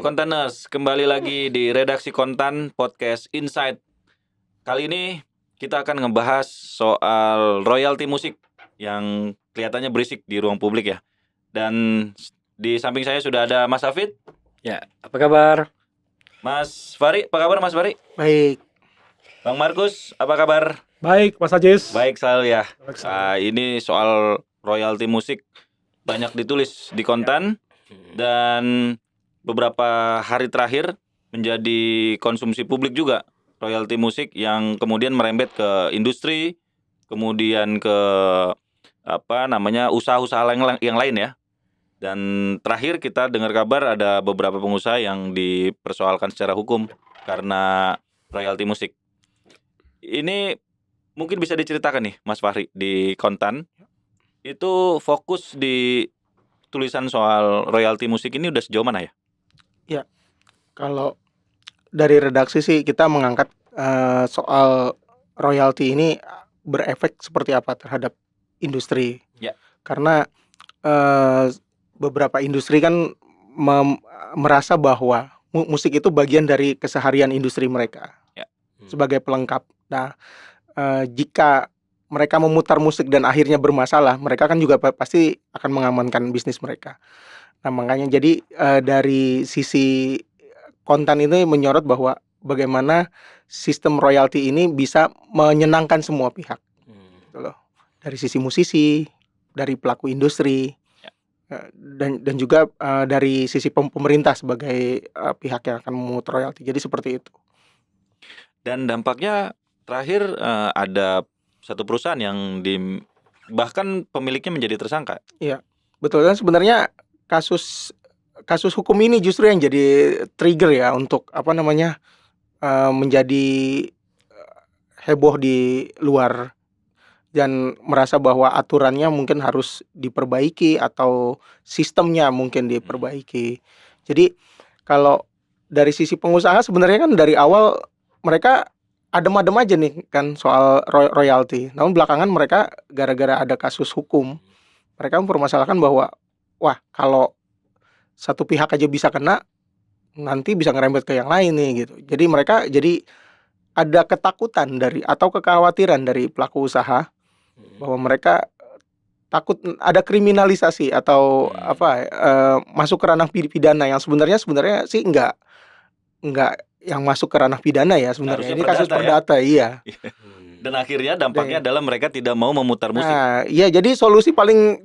Halo Konteners, kembali lagi di Redaksi Kontan Podcast Insight. Kali ini kita akan ngebahas soal royalti musik yang kelihatannya berisik di ruang publik ya. Dan di samping saya sudah ada Mas Hafid. Ya, apa kabar? Mas Fari, apa kabar Mas Fari? Baik. Bang Markus, apa kabar? Baik, Mas Ajis. Baik selalu ya. Baik selalu. Ini soal royalti musik banyak ditulis di Kontan dan beberapa hari terakhir menjadi konsumsi publik juga royalti musik yang kemudian merembet ke industri, kemudian ke usaha-usaha yang lain ya. Dan terakhir kita dengar kabar ada beberapa pengusaha yang dipersoalkan secara hukum karena royalti musik. Ini mungkin bisa diceritakan nih Mas Fahri di Kontan. Itu fokus di tulisan soal royalti musik ini udah sejauh mana ya? Ya, kalau dari redaksi sih kita mengangkat soal royalti ini berefek seperti apa terhadap industri. Ya. Karena beberapa industri kan merasa bahwa musik itu bagian dari keseharian industri mereka. Ya. Sebagai pelengkap. Nah, jika mereka memutar musik dan akhirnya bermasalah, mereka kan juga pasti akan mengamankan bisnis mereka. Nah, makanya jadi dari sisi Kontan ini menyorot bahwa bagaimana sistem royalti ini bisa menyenangkan semua pihak. Gitu loh. Dari sisi musisi, dari pelaku industri, dan juga dari sisi pemerintah sebagai pihak yang akan memungut royalti. Jadi seperti itu. Dan dampaknya terakhir ada satu perusahaan yang bahkan pemiliknya menjadi tersangka. Iya, betul kan sebenarnya kasus hukum ini justru yang jadi trigger ya untuk menjadi heboh di luar dan merasa bahwa aturannya mungkin harus diperbaiki atau sistemnya mungkin diperbaiki. Jadi kalau dari sisi pengusaha sebenarnya kan dari awal mereka adem-adem aja nih kan soal royalti. Namun belakangan mereka gara-gara ada kasus hukum, mereka mempermasalahkan bahwa wah, kalau satu pihak aja bisa kena, nanti bisa ngerembet ke yang lain nih gitu. Jadi mereka ada ketakutan atau kekhawatiran dari pelaku usaha bahwa mereka takut ada kriminalisasi atau masuk ke ranah pidana yang sebenarnya sih enggak yang masuk ke ranah pidana ya sebenarnya. Ini kasus perdata iya. Dan akhirnya dampaknya adalah mereka tidak mau memutar musik. Nah, iya, jadi solusi paling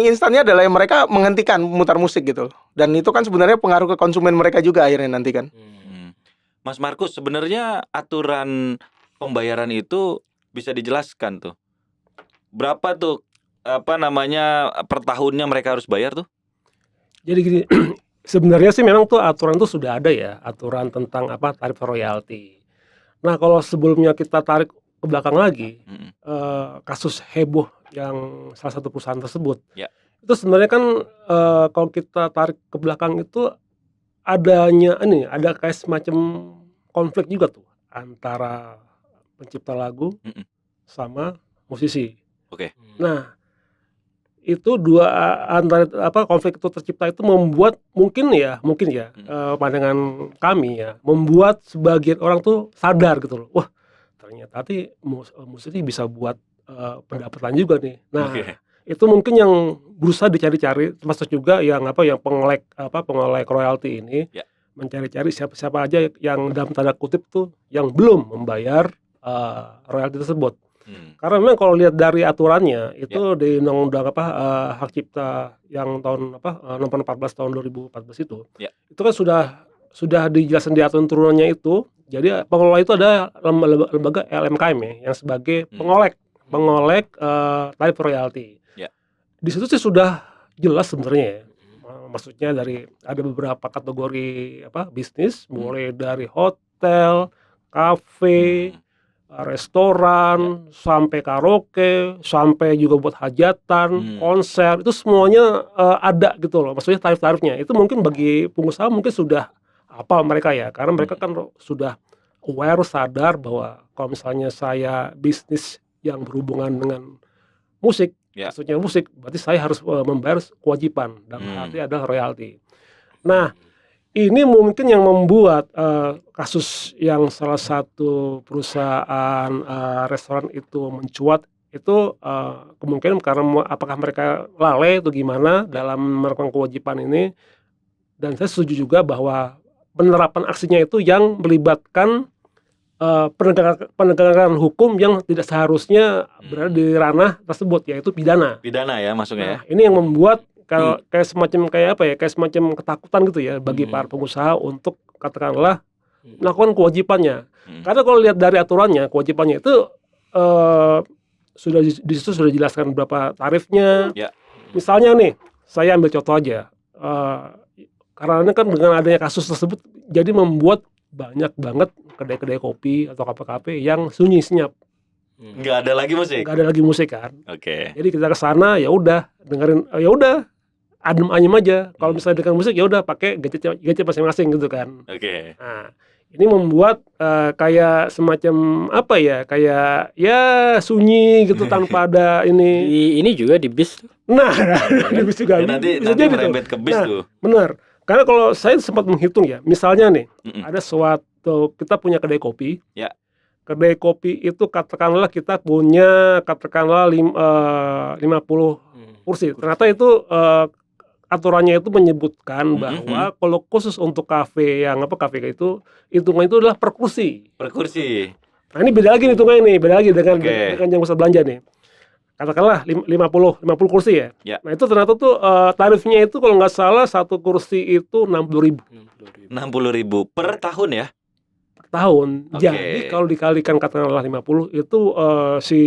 instannya adalah mereka menghentikan memutar musik gitu. Dan itu kan sebenarnya pengaruh ke konsumen mereka juga akhirnya nanti kan. Mas Markus, sebenarnya aturan pembayaran itu bisa dijelaskan tuh. Berapa tuh per tahunnya mereka harus bayar tuh? Jadi gini, sebenarnya sih memang tuh aturan tuh sudah ada ya, aturan tentang tarif royalti. Nah, kalau sebelumnya kita tarik ke belakang lagi, kasus heboh yang salah satu perusahaan tersebut, itu sebenarnya kan kalau kita tarik ke belakang itu ada kayak semacam konflik juga tuh antara pencipta lagu sama musisi. Oke. Nah, itu konflik itu tercipta itu membuat mungkin ya pandangan kami ya, membuat sebagian orang tuh sadar gitu loh. Wah, ternyata musisi bisa buat pendapatan juga nih. Nah, itu mungkin yang berusaha dicari-cari, termasuk juga yang pengolek royalti ini, mencari-cari siapa aja yang dalam tanda kutip tuh yang belum membayar royalti tersebut. Karena memang kalau lihat dari aturannya itu di undang-undang hak cipta yang tahun nomor 14 tahun 2014 itu kan sudah dijelaskan di aturan turunannya itu. Jadi pengelola itu ada lembaga LMKM yang sebagai pengolek tarif royalti. Di situ sih sudah jelas sebenarnya ya. Maksudnya ada beberapa kategori bisnis, mulai dari hotel, kafe, restoran, sampai karaoke, sampai juga buat hajatan, konser, itu semuanya ada gitu loh. Maksudnya tarif-tarifnya itu mungkin bagi pengusaha mungkin sudah apa mereka ya, karena mereka kan sudah aware, sadar bahwa kalau misalnya saya bisnis yang berhubungan dengan musik, maksudnya musik, berarti saya harus membayar kewajiban, dalam arti adalah royalti. Nah, ini mungkin yang membuat kasus yang salah satu perusahaan restoran itu mencuat itu kemungkinan karena apakah mereka lalai atau gimana dalam melakukan kewajiban ini. Dan saya setuju juga bahwa penerapan aksinya itu yang melibatkan penegakan hukum yang tidak seharusnya berada di ranah tersebut, yaitu pidana. Pidana ya masuknya. Nah, ini yang membuat kalau kayak semacam ketakutan gitu ya bagi para pengusaha untuk katakanlah melakukan kewajibannya. Karena kalau lihat dari aturannya, kewajibannya itu sudah di situ sudah dijelaskan berapa tarifnya. Ya. Misalnya nih, saya ambil contoh aja. Karena kan dengan adanya kasus tersebut jadi membuat banyak banget kedai-kedai kopi atau kafe-kafe yang sunyi senyap. Nggak ada lagi musik. Nggak ada lagi musik kan. Oke. Jadi kita ke sana ya udah dengerin ya udah adem-ayem aja. Kalau misalnya dengan musik ya udah pakai gadget masing-masing gitu kan. Oke. Nah, ini membuat kayak semacam apa ya? Kayak ya sunyi gitu tanpa ada ini. Ini juga di bis tuh. Nah, di bis juga Ya, nanti bisa jadi tuh. merembet ke bis Nah, tuh. benar. Karena kalau saya sempat menghitung ya, misalnya nih, Mm-mm. ada suatu kita punya kedai kopi. Ya. Kedai kopi itu katakanlah kita punya katakanlah 50 kursi. Ternyata itu aturannya itu menyebutkan bahwa kalau khusus untuk kafe yang kafe itu hitungan itu adalah per kursi. Per kursi. Nah, ini beda lagi nih hitungannya nih, beda lagi dengan Oke. dengan yang pusat belanja nih. Katakanlah 50 kursi ya. Ya. Nah, itu ternyata tuh tarifnya itu kalau nggak salah satu kursi itu 60.000 60.000 per tahun ya. per tahun. Oke. Jadi kalau dikalikan katakanlah 50 itu si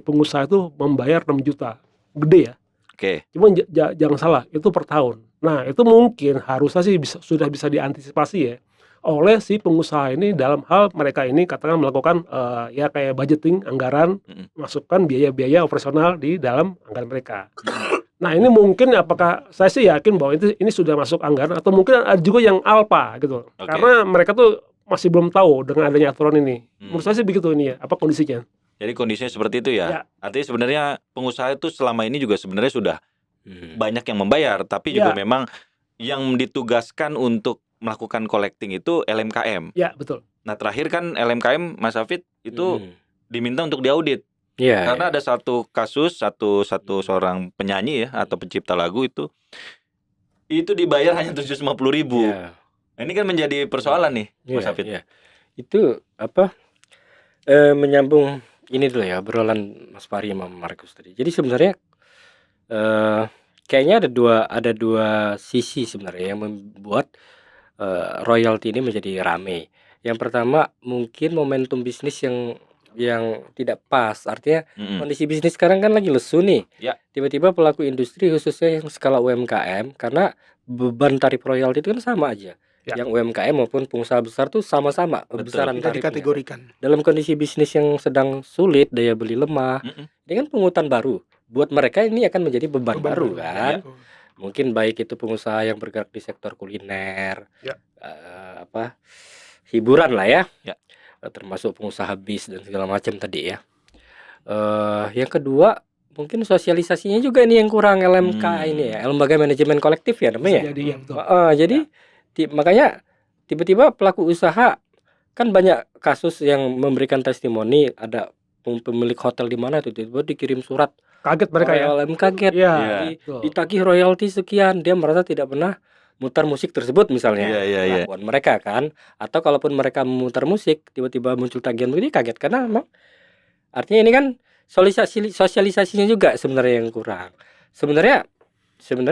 pengusaha itu membayar 6 juta. Gede ya. Oke. Cuman jangan salah, itu per tahun. Nah, itu mungkin harusnya sih sudah bisa diantisipasi ya oleh si pengusaha ini dalam hal mereka ini katakan melakukan ya kayak budgeting anggaran, masukkan biaya-biaya operasional di dalam anggaran mereka. Nah, ini mungkin apakah saya sih yakin bahwa ini sudah masuk anggaran atau mungkin ada juga yang alpa gitu. Oke. Karena mereka tuh masih belum tahu dengan adanya aturan ini. Menurut saya sih begitu ini ya, apa kondisinya. Jadi kondisinya seperti itu ya. Ya. Artinya sebenarnya pengusaha itu selama ini juga sebenarnya sudah banyak yang membayar, tapi juga Ya. memang yang ditugaskan untuk melakukan collecting itu LMKM. Ya, betul. Nah, terakhir kan LMKM Mas Hafid itu diminta untuk diaudit. Iya. Karena ada satu kasus satu seorang penyanyi ya atau pencipta lagu itu dibayar hanya 750.000. Iya. Nah, ini kan menjadi persoalan nih, Mas Iya, Hafid. iya. Itu apa? Menyambung ini dulu ya obrolan Mas Fahri sama Markus tadi. Jadi sebenarnya kayaknya ada dua sisi sebenarnya yang membuat royalti ini menjadi rame. Yang pertama mungkin momentum bisnis yang tidak pas. Artinya kondisi bisnis sekarang kan lagi lesu nih. Ya. Tiba-tiba pelaku industri khususnya yang skala UMKM karena beban tarif royalti itu kan sama aja. Ya. Yang UMKM maupun pengusaha besar tuh sama-sama Betul. besaran Tidak tarifnya. dikategorikan. Dalam kondisi bisnis yang sedang sulit, daya beli lemah, ini kan pungutan baru. Buat mereka ini akan menjadi beban baru kan. Mungkin baik itu pengusaha yang bergerak di sektor kuliner, Ya. Hiburan lah ya. Ya. Termasuk pengusaha bis dan segala macam tadi ya. Yang kedua mungkin sosialisasinya juga ini yang kurang LMK ini ya, lembaga manajemen kolektif ya namanya. Jadi ya betul. Jadi makanya tiba-tiba pelaku usaha kan banyak kasus yang memberikan testimoni, ada pemilik hotel di mana tuh tiba-tiba dikirim surat, Kaget mereka ya. LM kaget, Iya. betul. Ditagih royalti sekian, dia merasa tidak pernah mutar musik tersebut misalnya. Iya. Kelakuan mereka kan, atau kalaupun mereka memutar musik tiba-tiba muncul tagihan begini kaget karena memang artinya ini kan sosialisasinya juga sebenarnya yang kurang. Sebenarnya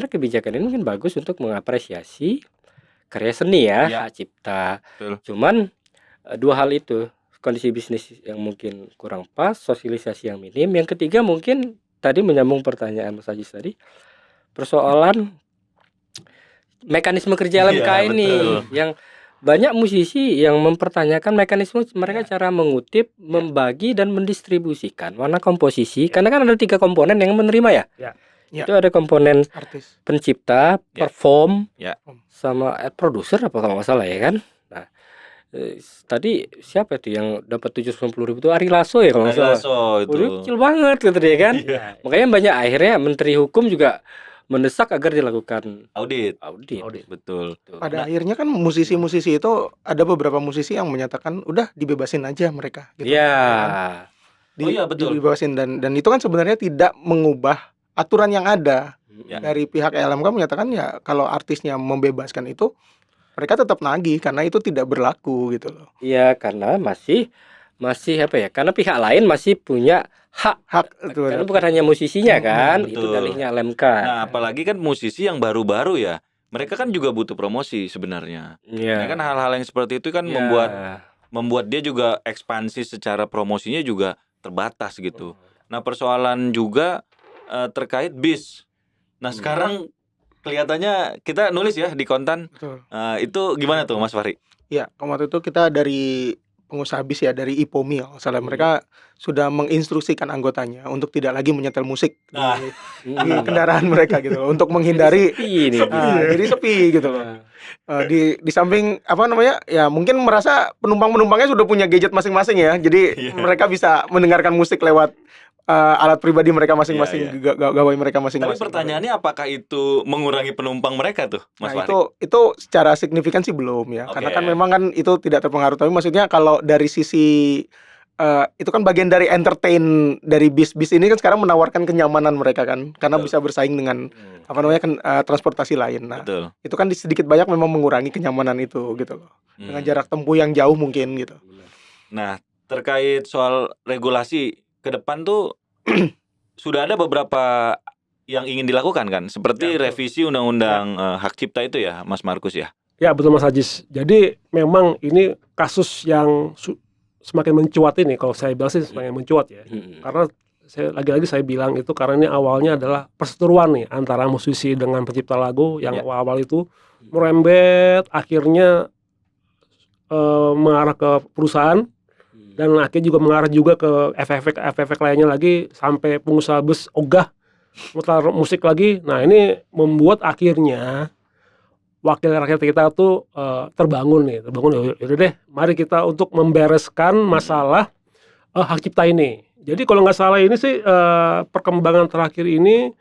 kebijakan ini mungkin bagus untuk mengapresiasi karya seni ya, hak cipta. Betul. Cuman dua hal itu, kondisi bisnis yang mungkin kurang pas, sosialisasi yang minim. Yang ketiga mungkin tadi menyambung pertanyaan Mas Ajis tadi, persoalan mekanisme kerja LMK ini betul. yang banyak musisi yang mempertanyakan mekanisme mereka cara mengutip, membagi dan mendistribusikan warna komposisi. Karena kan ada 3 komponen yang menerima ya. Ya. Itu ada komponen Artis. pencipta, perform, Ya. sama produser apa kalau nggak salah ya kan. Nah, tadi siapa itu yang dapat 750.000 itu Ari Lasso ya kalau nggak salah. Lasso itu. Waduh, kecil banget gitu dia kan. Iya. Makanya banyak akhirnya Menteri Hukum juga mendesak agar dilakukan Audit. audit. Betul. Pada Nah, akhirnya kan musisi-musisi itu ada beberapa musisi yang menyatakan udah dibebasin aja mereka gitu. Ya, Oh iya, betul. Dibebasin dan itu kan sebenarnya tidak mengubah aturan yang ada. Ya. Dari pihak LMK menyatakan ya kalau artisnya membebaskan itu mereka tetap nagih karena itu tidak berlaku gitu loh. iya karena masih apa ya? Karena pihak lain masih punya hak. Hak itu Karena bukan hanya musisinya kan, itu betul. dalihnya LMK. Nah, apalagi kan musisi yang baru-baru ya. Mereka kan juga butuh promosi sebenarnya. Iya. Ya kan hal-hal yang seperti itu kan Ya. membuat dia juga ekspansi secara promosinya juga terbatas gitu. Nah, persoalan juga terkait bis. Nah, sekarang kelihatannya kita nulis ya di konten. Betul. Itu gimana tuh Mas Fahri? Ya, kemarin itu kita dari pengusaha bis ya dari IPOMI kalau nggak salah mereka sudah menginstruksikan anggotanya untuk tidak lagi menyetel musik Ah. di kendaraan mereka gitu loh untuk menghindari Sepi nih. jadi sepi gitu loh. Di samping apa namanya ya mungkin merasa penumpang-penumpangnya sudah punya gadget masing-masing ya. Jadi Iya. mereka bisa mendengarkan musik lewat alat pribadi mereka masing-masing, Iya, gawai mereka masing-masing. Tapi pertanyaannya apakah itu mengurangi penumpang mereka tuh, Mas Nah, Fahri? itu secara signifikan sih belum ya. Oke. Karena kan memang kan itu tidak terpengaruh. Tapi maksudnya kalau dari sisi itu kan bagian dari entertain dari bis-bis ini kan sekarang menawarkan kenyamanan mereka kan karena Betul. bisa bersaing dengan apa namanya kan transportasi lain. Nah, Betul. itu kan sedikit banyak memang mengurangi kenyamanan itu gitu loh. Dengan jarak tempuh yang jauh mungkin gitu. Nah, terkait soal regulasi ke depan tuh sudah ada beberapa yang ingin dilakukan kan, seperti Ya, betul. revisi undang-undang hak cipta itu ya, Mas Markus ya. Ya betul Mas Ajis. Jadi memang ini kasus yang semakin mencuat ini. Kalau saya bilang sih semakin mencuat ya. Karena lagi-lagi saya bilang itu karena ini awalnya adalah perseteruan nih antara musisi dengan pencipta lagu yang Ya. awal itu merembet akhirnya mengarah ke perusahaan dan akhirnya juga mengarah juga ke efek-efek lainnya lagi sampai pengusaha bus ogah mutar musik lagi. Nah ini membuat akhirnya wakil rakyat kita tuh terbangun. Yaudah deh, mari kita untuk membereskan masalah hak cipta ini. Jadi kalau nggak salah ini sih perkembangan terakhir ini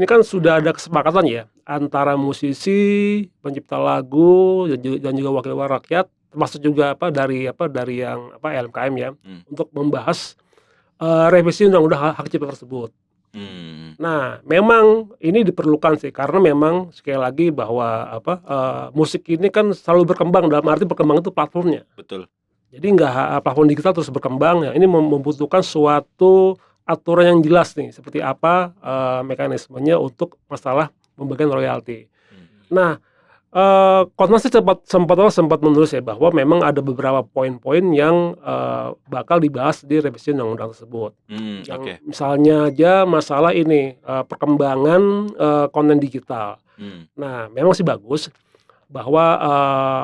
kan sudah ada kesepakatan ya antara musisi, pencipta lagu dan juga wakil rakyat, termasuk juga dari yang LMKM ya untuk membahas revisi undang-undang hak cipta tersebut. Nah, memang ini diperlukan sih karena memang sekali lagi bahwa musik ini kan selalu berkembang, dalam arti berkembang itu platformnya. Betul. Jadi nggak platform digital terus berkembang ya. Ini membutuhkan suatu aturan yang jelas nih seperti apa mekanismenya untuk masalah pembagian royalti. Nah, Komnas sempat menulis ya bahwa memang ada beberapa poin-poin yang bakal dibahas di revisi undang-undang tersebut. Yang misalnya aja masalah ini perkembangan konten digital. Nah, memang sih bagus bahwa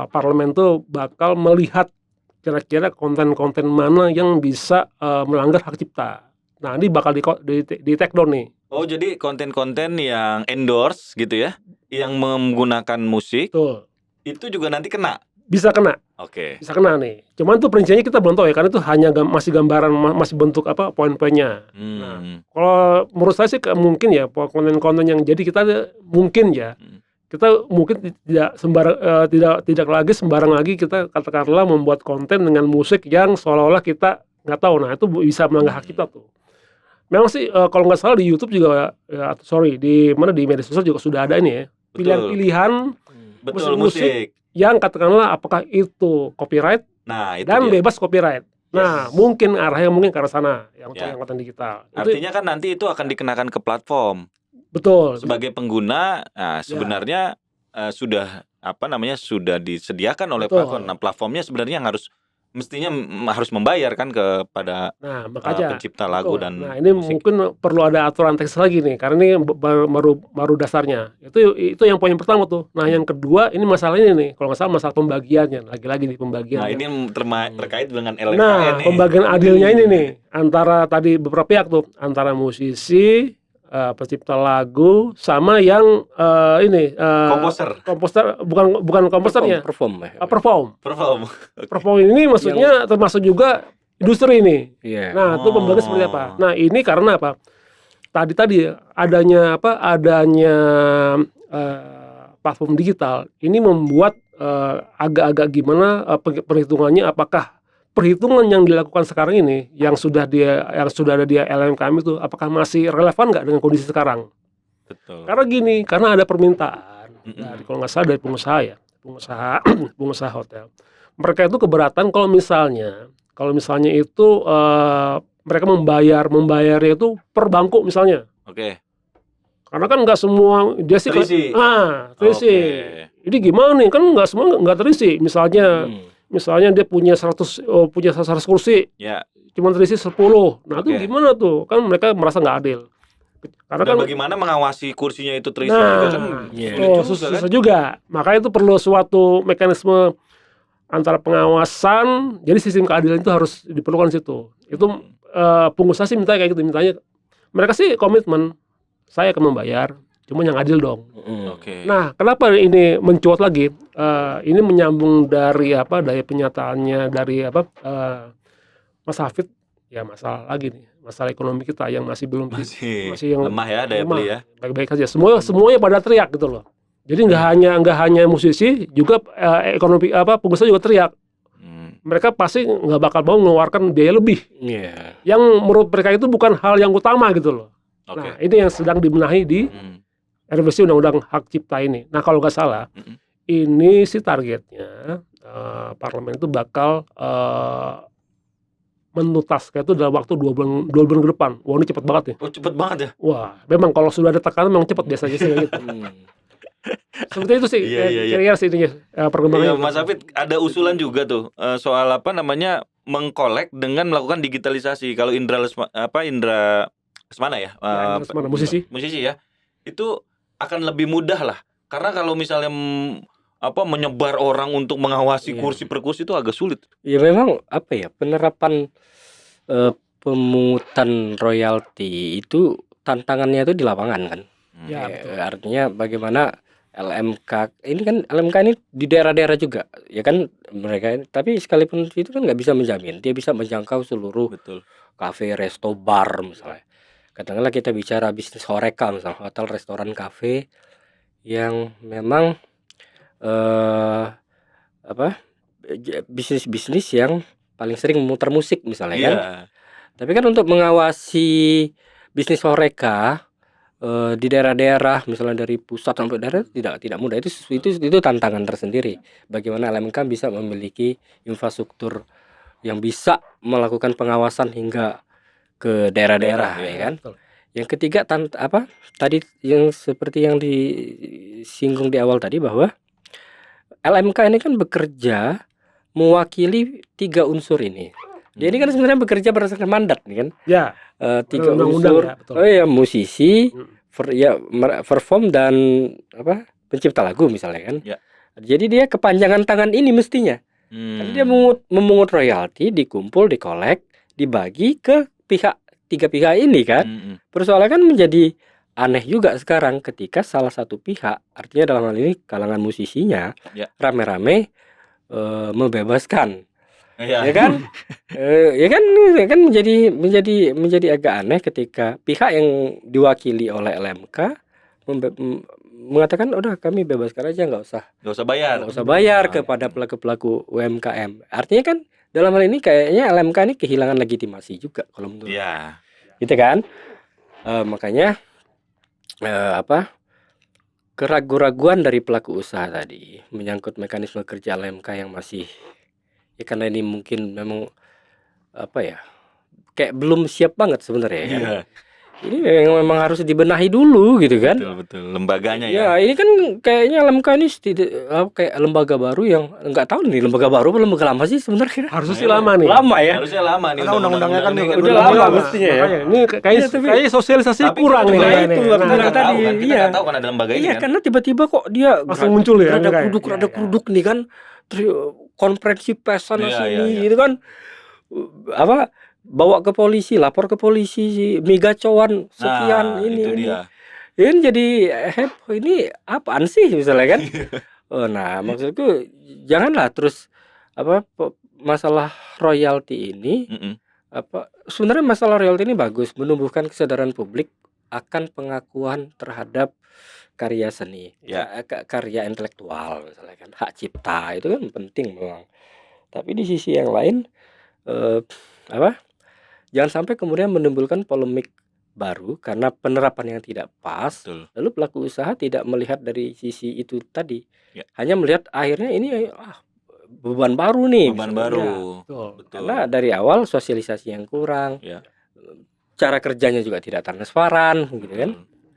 parlemen tuh bakal melihat kira-kira konten-konten mana yang bisa melanggar hak cipta. Nah, ini bakal di take down nih. Oh, jadi konten-konten yang endorse gitu ya, yang menggunakan musik, Betul. itu juga nanti kena. Bisa kena. Oke. Bisa kena nih. Cuman tuh perinciannya kita belum tahu ya, karena itu hanya masih gambaran, masih bentuk poin-poinnya. Nah, kalau menurut saya sih mungkin ya konten-konten yang jadi kita mungkin ya kita mungkin tidak sembarang lagi kita katakanlah membuat konten dengan musik yang seolah-olah kita nggak tahu. Nah, itu bisa melanggar hak kita tuh. Memang sih kalau nggak salah di YouTube juga di media sosial juga sudah ada ini ya pilihan-pilihan musik yang katakanlah apakah itu copyright dan bebas copyright. Nah, mungkin arahnya ke arah sana yang konten digital. Artinya kan nanti itu akan dikenakan ke platform. Betul. Sebagai pengguna, sebenarnya sudah sudah disediakan oleh platform. Nah, platformnya sebenarnya yang mestinya harus membayar kan kepada pencipta lagu dan nah ini musik. Mungkin perlu ada aturan teks lagi nih karena ini baru dasarnya itu yang poin pertama tuh. Nah yang kedua ini masalah ini nih kalau nggak salah masalah pembagiannya lagi-lagi nih pembagian. Nah ini terkait dengan LMKN nih. Pembagian adilnya ini nih antara tadi beberapa pihak tuh antara musisi, pencipta lagu sama yang komposer bukan komposernya perform ini maksudnya termasuk juga industri ini. Nah itu pembagian seperti apa? Nah ini karena apa? tadi adanya platform digital ini membuat agak-agak gimana perhitungannya, apakah perhitungan yang dilakukan sekarang ini yang sudah ada di LMKM itu apakah masih relevan nggak dengan kondisi sekarang? Betul. Karena gini, karena ada permintaan dari, kalau nggak salah, dari pengusaha hotel. Mereka itu keberatan kalau misalnya itu mereka membayarnya itu per bangku misalnya. Oke. Karena kan nggak semua dia sih Terisi. terisi. Oke. Jadi gimana nih, kan nggak semua nggak terisi. Misalnya dia punya 100 kursi, Ya. cuma terisi 10. Nah, itu Oke. gimana tuh? Kan mereka merasa nggak adil. Karena Dan kan bagaimana mengawasi kursinya itu terisi Nah, juga kan iya. sulit juga susah kan? juga. Makanya itu perlu suatu mekanisme antara pengawasan. Jadi sistem keadilan itu harus diperlukan di situ. Itu pengusaha sih minta kayak gitu, mintanya mereka sih komitmen, saya akan membayar, cuma yang adil dong. Oke. Nah, kenapa ini mencuat lagi? Ini menyambung dari pernyataannya dari Mas Hafid, ya masalah lagi nih, masalah ekonomi kita yang masih belum Masih yang lemah ya daya lemah. beli ya. Baik-baik saja. Semuanya pada teriak gitu loh. Jadi nggak hanya musisi, juga ekonomi pengusaha juga teriak. Mereka pasti nggak bakal mau mengeluarkan biaya lebih. Iya. Yang menurut mereka itu bukan hal yang utama gitu loh. Oke. Nah, ini yang sedang dibenahi di revisi Undang-Undang Hak Cipta ini. Nah, kalau nggak salah, ini sih targetnya parlemen itu bakal menuntaskan itu dalam waktu 2 bulan ke depan. Wah, ini cepet banget nih. Oh, cepet banget ya. Wah, memang kalau sudah ada tekanan memang cepet biasanya sih kayak gitu. Seperti itu sih, Iya. kira-kira sih ini perkembangannya. Iya, Mas Hafid, ada usulan juga tuh soal mengkolek dengan melakukan digitalisasi. Kalau Indra Lesmana ya, Indra Lesmana, musisi ya, itu akan lebih mudah lah. Karena kalau misalnya menyebar orang untuk mengawasi Iya. kursi per kursi itu agak sulit. Ya memang penerapan pemungutan royalti itu tantangannya itu di lapangan kan. Ya, Ya, betul. artinya bagaimana LMK ini di daerah-daerah juga ya kan mereka, tapi sekalipun itu kan nggak bisa menjamin dia bisa menjangkau seluruh Betul. kafe, resto, bar misalnya. Katakanlah kita bicara bisnis horeca misalnya, hotel, restoran, kafe yang memang bisnis-bisnis yang paling sering memutar musik misalnya kan. Iya. Tapi kan untuk mengawasi bisnis horeca di daerah-daerah misalnya dari pusat sampai daerah tidak mudah. Itu tantangan tersendiri. Bagaimana LMK bisa memiliki infrastruktur yang bisa melakukan pengawasan hingga ke daerah-daerah ya kan. Betul. Yang ketiga tadi yang seperti yang disinggung di awal tadi bahwa LMK ini kan bekerja mewakili 3 unsur ini. Dia ini kan sebenarnya bekerja berdasarkan mandat nih kan. Ya. 3 Undang-undang unsur. ya, betul. Musisi, perform dan pencipta lagu misalnya kan. Ya. Jadi dia kepanjangan tangan ini mestinya. Kan dia memungut royalti, dikumpul, dikolek, dibagi ke 3 pihak ini kan. Persoalannya kan menjadi aneh juga sekarang ketika salah satu pihak, artinya dalam hal ini kalangan musisinya, Ya. rame-rame membebaskan. Iya. Ya kan? Ya kan menjadi agak aneh ketika pihak yang diwakili oleh LMK mengatakan udah kami bebaskan aja, nggak usah bayar kepada pelaku-pelaku UMKM. Artinya kan dalam hal ini kayaknya LMK ini kehilangan legitimasi juga kalau menurut. Iya. Gitu kan? Makanya keraguan-raguan dari pelaku usaha tadi menyangkut mekanisme kerja LMK yang masih karena ini mungkin memang kayak belum siap banget sebenarnya kan. Iya. Ini memang harus dibenahi dulu gitu kan. Betul. Lembaganya Ya, ya. ini kan kayaknya LMK ini kayak lembaga baru yang nggak tahu nih lembaga baru apa lembaga lama sih sebenarnya. Harusnya sih lama nih. Lama ya. Harusnya lama nih. Karena undang-undangnya kan ini udah lama Lama. mestinya ya. Makanya, ini kayaknya sosialisasi Tapi kurang kita nih. juga kayaknya itu nih. nggak Kita bilang nggak tahu tadi, kan, kita iya. nggak tahu kan ada lembaga ini Iya, kan. karena tiba-tiba kok dia Langsung muncul ya, Rada kayak. kuruduk nih kan. Konferensi pers sana Iya, sini iya. gitu kan. Bawa ke polisi, lapor ke polisi, migacoan sekian Nah, ini. itu dia. Ini jadi heboh, ini apaan sih misalnya kan? Nah, maksudku janganlah terus masalah royalti ini Mm-mm. sebenarnya masalah royalti ini bagus menumbuhkan kesadaran publik akan pengakuan terhadap karya seni, Ya. karya intelektual misalnya kan, hak cipta itu kan penting memang. Tapi di sisi yang lain, eh, apa? Jangan sampai kemudian menimbulkan polemik baru karena penerapan yang tidak pas. Betul. Lalu pelaku usaha tidak melihat dari sisi itu tadi, Ya. hanya melihat akhirnya ini beban baru nih, Beban misalnya. baru. Ya, betul. Betul. Karena dari awal sosialisasi yang kurang, Ya. cara kerjanya juga tidak transparan, gitu kan?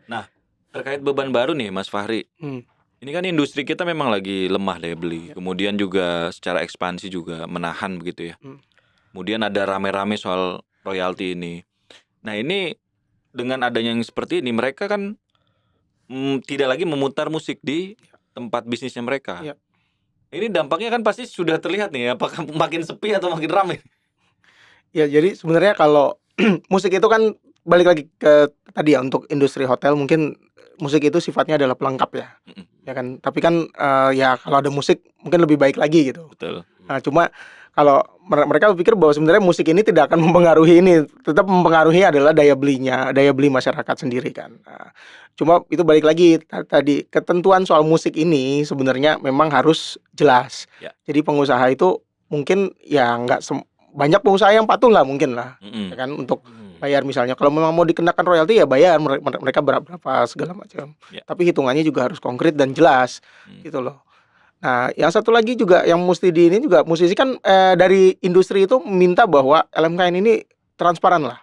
Nah, terkait beban baru nih Mas Fahri. Hmm. Ini kan industri kita memang lagi lemah daya beli. Kemudian juga secara ekspansi juga menahan begitu ya. Kemudian ada rame-rame soal royalti ini. Nah, ini dengan adanya yang seperti ini, mereka kan tidak lagi memutar musik di tempat bisnisnya mereka. Ya. Ini dampaknya kan pasti sudah terlihat nih, apakah makin sepi atau makin ramai? Ya, jadi sebenarnya kalau musik itu kan balik lagi ke tadi ya, untuk industri hotel mungkin musik itu sifatnya adalah pelengkap ya. Ya kan, tapi kan ya kalau ada musik mungkin lebih baik lagi gitu. Betul. Nah, cuma kalau mereka berpikir bahwa sebenarnya musik ini tidak akan mempengaruhi ini, tetap mempengaruhi adalah daya beli masyarakat sendiri kan. Nah, cuma itu balik lagi tadi ketentuan soal musik ini sebenarnya memang harus jelas. Ya. Jadi pengusaha itu mungkin ya nggak banyak pengusaha yang patuh lah mungkin lah, ya kan, untuk bayar misalnya. Kalau memang mau dikenakan royalti ya bayar mereka berapa segala macam. Ya. Tapi hitungannya juga harus konkret dan jelas gitu loh. Nah, yang satu lagi juga yang mesti di ini juga musisi kan dari industri itu minta bahwa LMKN ini transparan lah.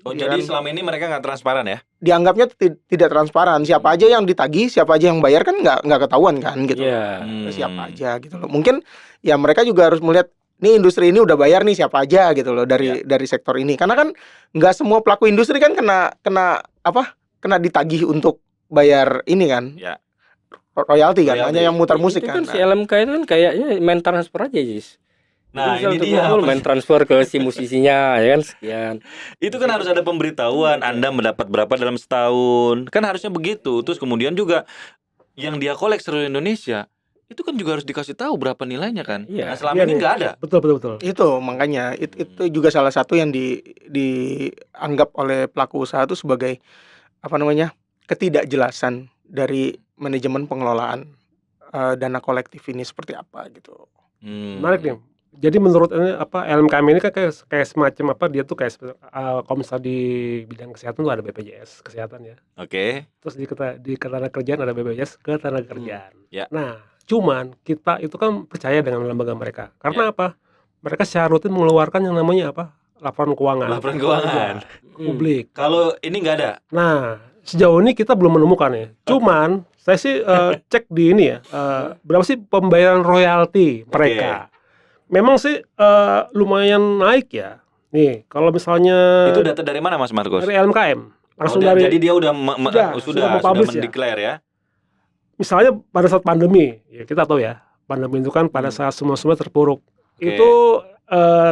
Oh, Ya jadi kan? selama ini mereka nggak transparan ya? Dianggapnya tidak transparan. Siapa aja yang ditagih, siapa aja yang bayar kan nggak ketahuan kan gitu. Iya. Siapa aja gitu loh. Mungkin ya mereka juga harus melihat nih industri ini udah bayar nih siapa aja gitu loh dari sektor ini. Karena kan nggak semua pelaku industri kan kena ditagih untuk bayar ini kan. Ya. Royalti kan, Royalti. hanya yang mutar musik Itu kan. kan si LMK itu kan kayaknya main transfer aja, Jis. Nah, Itu ini misalnya dia. untuk main transfer ke si musisinya, ya kan, sekian. Itu kan harus ada pemberitahuan, Anda mendapat berapa dalam setahun. Kan harusnya begitu. Terus kemudian juga yang dia kolek seluruh Indonesia, itu kan juga harus dikasih tahu berapa nilainya kan. Iya. Nah, selama Iya ini nih. nggak ada. Betul. Itu makanya itu juga salah satu yang dianggap oleh pelaku usaha itu sebagai ketidakjelasan dari manajemen pengelolaan dana kolektif ini seperti apa gitu. Menarik nih. Jadi menurut ini LMKM ini kan kayak semacam dia tuh kayak kalau misalnya di bidang kesehatan tuh ada BPJS kesehatan ya. Oke. Terus di ketenagakerjaan ada BPJS ketenagakerjaan. Ya. Nah, cuman kita itu kan percaya dengan lembaga mereka. Karena apa? Mereka secara rutin mengeluarkan yang namanya laporan keuangan. Laporan keuangan. Publik. Kalau ini nggak ada. Nah, sejauh ini kita belum menemukan ya. Cuman saya sih cek di ini ya, berapa sih pembayaran royalti mereka. Memang sih lumayan naik ya. Nih, kalau misalnya Itu data dari mana Mas Markus? dari LMKM, langsung Jadi dia udah sudah mempublish ya. mendeklar ya. Misalnya pada saat pandemi, ya kita tahu ya, pandemi itu kan pada saat semua terpuruk. Oke. Itu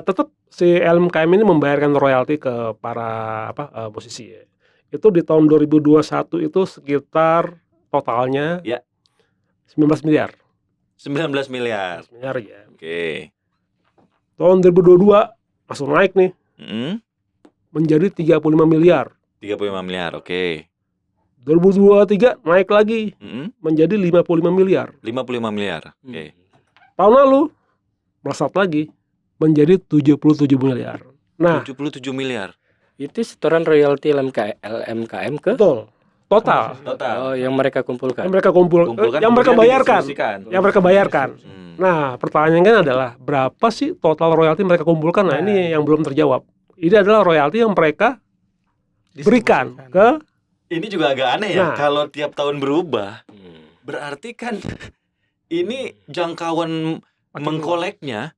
tetap si LMKM ini membayarkan royalti ke para musisi ya. Itu di tahun 2021 itu sekitar totalnya Ya. 19 miliar. 19 miliar. 19 miliar ya. Oke. Tahun 2022 langsung naik nih menjadi 35 miliar. 35 miliar. Oke. 2023 naik lagi menjadi 55 miliar. 55 miliar. Oke. Tahun lalu melesat lagi menjadi 77 miliar. Nah, 77 miliar. Itu setoran royalti LMKM ke betul. Total Total. yang mereka kumpulkan. yang mereka Kumpulkan yang mereka kemudian bayarkan. didistribusikan. Yang mereka bayarkan. Nah, pertanyaannya kan adalah berapa sih total royalti mereka kumpulkan? Nah, ini yang belum terjawab. Ini adalah royalti yang mereka berikan ke. Ini juga agak aneh ya. Nah. Kalau tiap tahun berubah, berarti kan ini jangkauan mengkoleknya.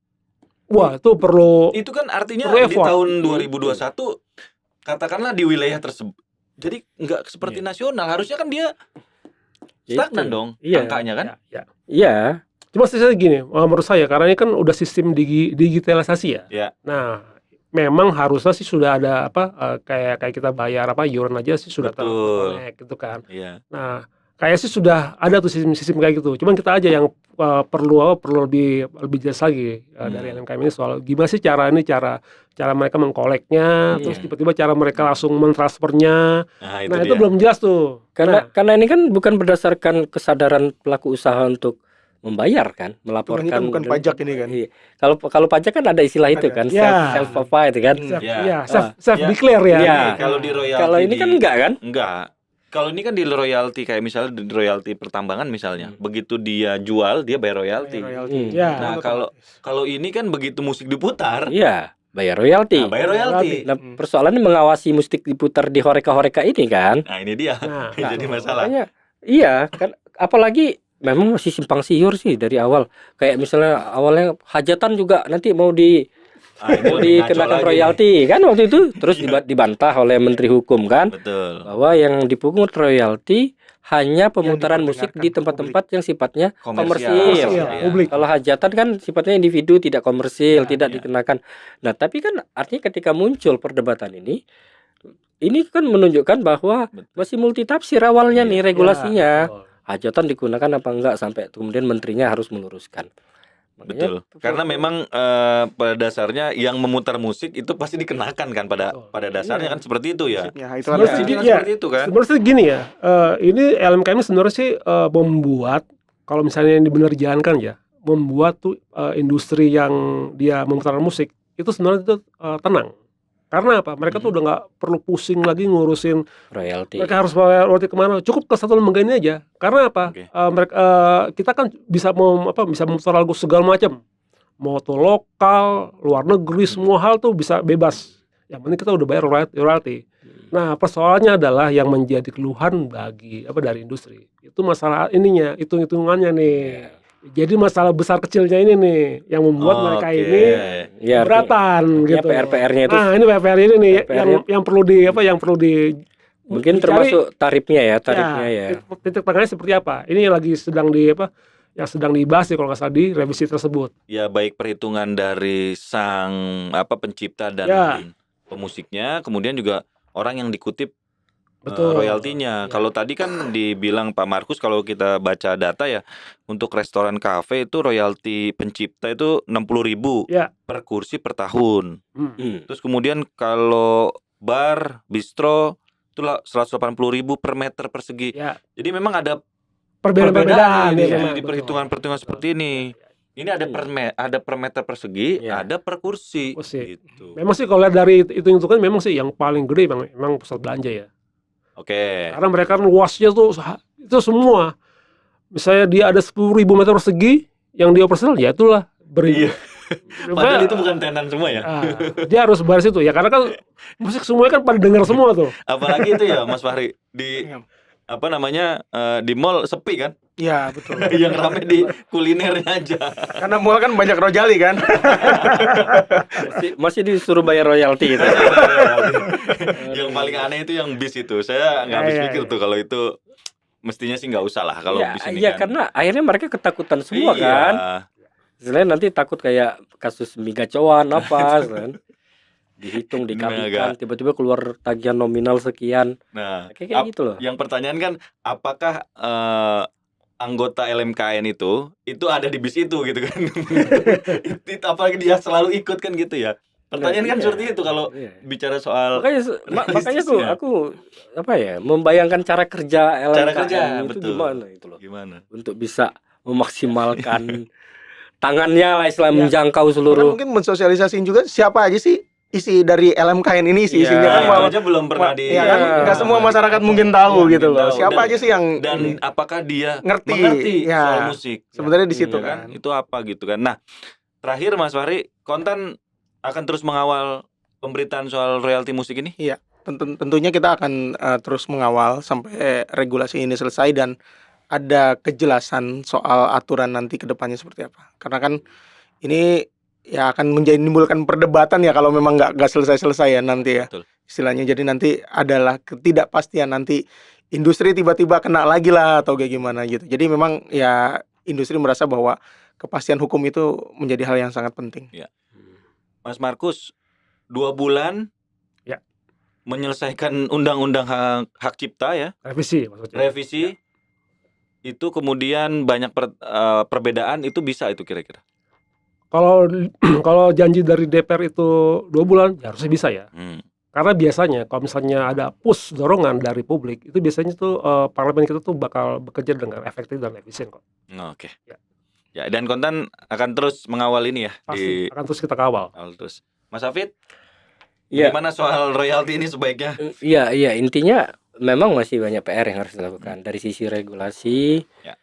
Wah, itu perlu. Itu kan artinya Perlu di effort. tahun 2021 katakanlah di wilayah tersebut. Jadi nggak seperti nasional. Harusnya kan dia stagnan Itu. dong Iya. angkanya kan. Ya. Iya. Cuma saya gini, menurut saya karena ini kan udah sistem digitalisasi ya. Ya. Nah, memang harusnya sih sudah ada kayak kita bayar iuran aja sih sudah Betul. terkonek gitu kan. Iya. Nah, kayak sih sudah ada tuh sistem kayak gitu. Cuman kita aja yang perlu lebih jelas lagi dari LMKM ini soal gimana sih cara mereka mengkoleknya, terus tiba-tiba cara mereka langsung mentransfernya. Nah, Nah, itu belum jelas tuh. Karena ini kan bukan berdasarkan kesadaran pelaku usaha untuk membayar kan, melaporkan. Hitungannya kan bukan pajak ini kan. Iya. Kalau pajak kan ada istilah itu Ada. kan, Ya. self provide kan. Self declare ya. Iya. Kalau di royalti Kalau ini kan enggak kan? enggak. Kalau ini kan di royalti kayak misalnya di royalti pertambangan misalnya, begitu dia jual dia bayar royalti. Ya. Nah, kalau ini kan begitu musik diputar, Iya, bayar royalti. nah, bayar royalti. Nah, persoalannya mengawasi musik diputar di horeka-horeka ini kan. Nah, ini dia. Nah, Jadi masalah. Makanya, iya kan, apalagi memang masih simpang siur sih dari awal. Kayak misalnya awalnya hajatan juga nanti mau Ini mau lebih ngaco dikenakan lagi. royalti kan waktu itu, terus dibantah oleh Menteri Hukum kan, Betul. bahwa yang dipungut royalti hanya pemutaran musik diperdengarkan di ke tempat-tempat yang sifatnya Komersial. komersil. Iya. publik. Kalau hajatan kan sifatnya individu, tidak komersil, tidak iya. dikenakan. Nah, tapi kan artinya ketika muncul perdebatan ini kan menunjukkan bahwa Betul. masih multitafsir awalnya Iya. nih regulasinya. Betul. Hajatan digunakan apa enggak sampai kemudian menterinya harus meluruskan. Betul. Karena memang pada dasarnya yang memutar musik itu pasti dikenakan kan pada dasarnya kan seperti itu ya. Ya, itu Sebenarnya ada. sih, Kan ya. seperti itu kan. Sebenarnya sih gini ya, ini LMKM sebenarnya sih membuat kalau misalnya ini benar dijalankan ya, membuat tuh industri yang dia memutar musik itu sebenarnya itu tenang. Karena apa? Mereka tuh udah nggak perlu pusing lagi ngurusin Royalti. mereka harus bayar royalti kemana. Cukup ke satu lembaga ini aja. Karena apa? Oke. Kita kan bisa bisa memutar lagu segala macam. Mau tuh lokal, luar negeri, semua hal tuh bisa bebas. Yang penting kita udah bayar royalti. Nah, persoalannya adalah yang menjadi keluhan dari industri. Itu masalah ininya, hitung-hitungannya nih. Jadi masalah besar kecilnya ini nih yang membuat mereka Oke. ini Ya, keberatan artinya gitu. PR-nya itu Nah, ini PR ini nih PR-nya yang perlu di mungkin dicari. termasuk tarifnya ya. Titik tengahnya seperti apa? Ini lagi sedang yang sedang dibahas ya kalau nggak salah di revisi tersebut. Ya baik perhitungan dari sang pencipta dan Ya. pemusiknya, kemudian juga orang yang dikutip Betul. royaltinya. Ya. Kalau tadi kan dibilang Pak Markus kalau kita baca data ya untuk restoran kafe itu royalti pencipta itu 60.000 Ya. per kursi per tahun. Hmm. Terus kemudian kalau bar, bistro itu 180.000 per meter persegi. Ya. Jadi memang ada Perbedaan di, ya, memang, di betul. perhitungan-perhitungan seperti ini. Ini ada per meter persegi, Ya. ada per kursi. Kursi. Gitu. Memang sih kalau lihat dari itu kan memang sih yang paling gede memang pusat belanja ya. Oke. Karena mereka kan luasnya tuh itu semua. Misalnya dia ada 10.000 meter persegi yang dia operasional ya itulah beri. Iya. Padahal itu bukan tenan semua ya. Dia harus bayar situ ya karena kan musik semuanya kan pada dengar semua tuh. Apalagi itu ya Mas Fahri di Iya. di mall sepi kan? Iya, betul. Yang rame di kulinernya aja. Karena mall kan banyak rojali kan. masih disuruh bayar royalti gitu. Yang paling aneh itu yang bis itu. Saya nggak habis Iya, pikir iya. tuh kalau itu mestinya sih nggak usah lah kalau Ya, bis ini iya, kan. karena akhirnya mereka ketakutan semua Iya. kan. Selain nanti takut kayak kasus migacoan apa kan. Dihitung, dikalikan, tiba-tiba keluar tagihan nominal sekian. Nah, Kayak gitu loh. yang pertanyaan kan apakah anggota LMKN itu ada di bis itu gitu kan? Apalagi dia selalu ikut kan gitu ya? Pertanyaan kan Iya. seperti itu kalau Iya. bicara soal Makanya bisnisnya. aku membayangkan cara kerja LMKM Cara kerja, itu betul. gimana itu loh. gimana? Untuk bisa memaksimalkan tangannya lah istilah Ya. menjangkau Bahkan seluruh. mungkin mensosialisasiin juga siapa aja sih isi dari LMKN ini sih Iya. isinya kan Itu bahwa aja belum pernah di ya kan nggak semua masyarakat mungkin Iya, tahu gitu mungkin loh. tahu. Siapa Dan- aja sih yang dan ini? apakah dia Ngerti, mengerti ya. soal musik? Sebenarnya di situ Ya kan. Itu apa gitu kan. Nah, terakhir Mas Fahri, Kontan akan terus mengawal pemberitaan soal royalti musik ini? Tentunya kita akan terus mengawal sampai regulasi ini selesai dan ada kejelasan soal aturan nanti ke depannya seperti apa. Karena kan ini ya akan menimbulkan perdebatan ya kalau memang nggak selesai-selesai ya nanti ya. Betul. Istilahnya jadi nanti adalah ketidakpastian nanti industri tiba-tiba kena lagi lah atau kayak gimana gitu. Jadi memang ya industri merasa bahwa kepastian hukum itu menjadi hal yang sangat penting. Mas Markus, 2 bulan Ya. menyelesaikan undang-undang hak cipta ya, Revisi maksudnya. revisi. itu kemudian banyak perbedaan, itu bisa itu kira-kira? Kalau kalau janji dari DPR itu 2 bulan, ya harusnya bisa ya. Karena biasanya kalau misalnya ada push dorongan dari publik, itu biasanya tuh parlemen kita tuh bakal bekerja dengan efektif dan efisien kok. Oke. Ya. Ya, dan Kontan akan terus mengawal ini ya Pasti akan terus kita kawal. terus. Mas Hafid, Iya. gimana soal royalti ini sebaiknya? Iya, intinya memang masih banyak PR yang harus dilakukan dari sisi regulasi. Ya.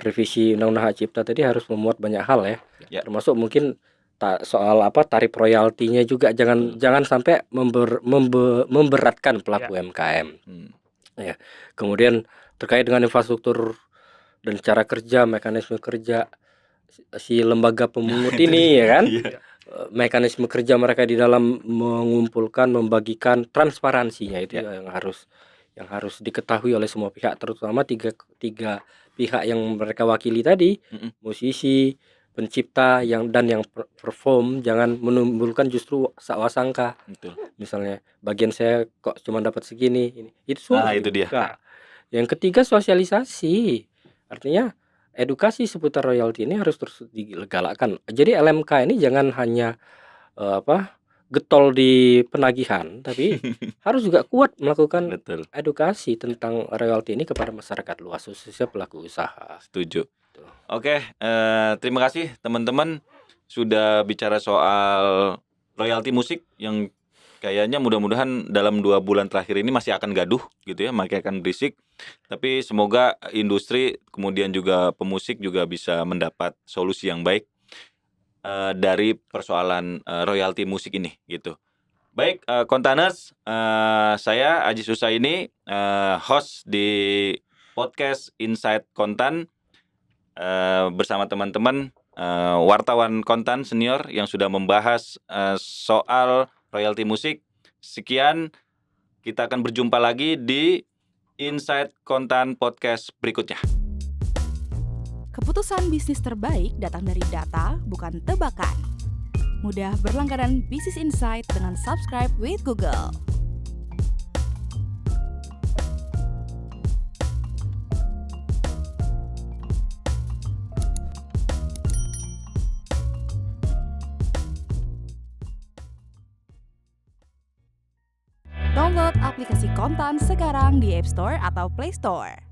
Revisi Undang-Undang Hak Cipta tadi harus memuat banyak hal ya. Ya. Termasuk mungkin soal tarif royaltinya juga jangan sampai memberatkan pelaku UMKM. Ya. Kemudian terkait dengan infrastruktur dan cara kerja, mekanisme kerja si lembaga pemungut ini ya kan. Iya. Mekanisme kerja mereka di dalam mengumpulkan, membagikan, transparansinya itu Ya. yang harus diketahui oleh semua pihak, terutama tiga pihak yang mereka wakili tadi, musisi, pencipta yang perform, jangan menimbulkan justru sangka. Betul. Misalnya bagian saya kok cuma dapat segini, ini itu itu dia. Nah, yang ketiga sosialisasi, artinya edukasi seputar royalti ini harus terus digalakkan. Jadi LMK ini jangan hanya getol di penagihan, tapi harus juga kuat melakukan Betul. edukasi tentang royalti ini kepada masyarakat luas, khususnya pelaku usaha. Setuju. Oke, terima kasih teman-teman sudah bicara soal royalti musik yang kayaknya mudah-mudahan dalam 2 bulan terakhir ini masih akan gaduh gitu ya, masih akan berisik. Tapi semoga industri kemudian juga pemusik juga bisa mendapat solusi yang baik dari persoalan royalti musik ini gitu. Baik, Kontaners, saya Aji Susaini, host di podcast Inside Kontan bersama teman-teman wartawan Kontan senior yang sudah membahas soal royalti musik. Sekian, kita akan berjumpa lagi di Inside Kontan podcast berikutnya. Keputusan bisnis terbaik datang dari data, bukan tebakan. Mudah berlangganan Business Insight dengan subscribe with Google. Download aplikasi Kontan sekarang di App Store atau Play Store.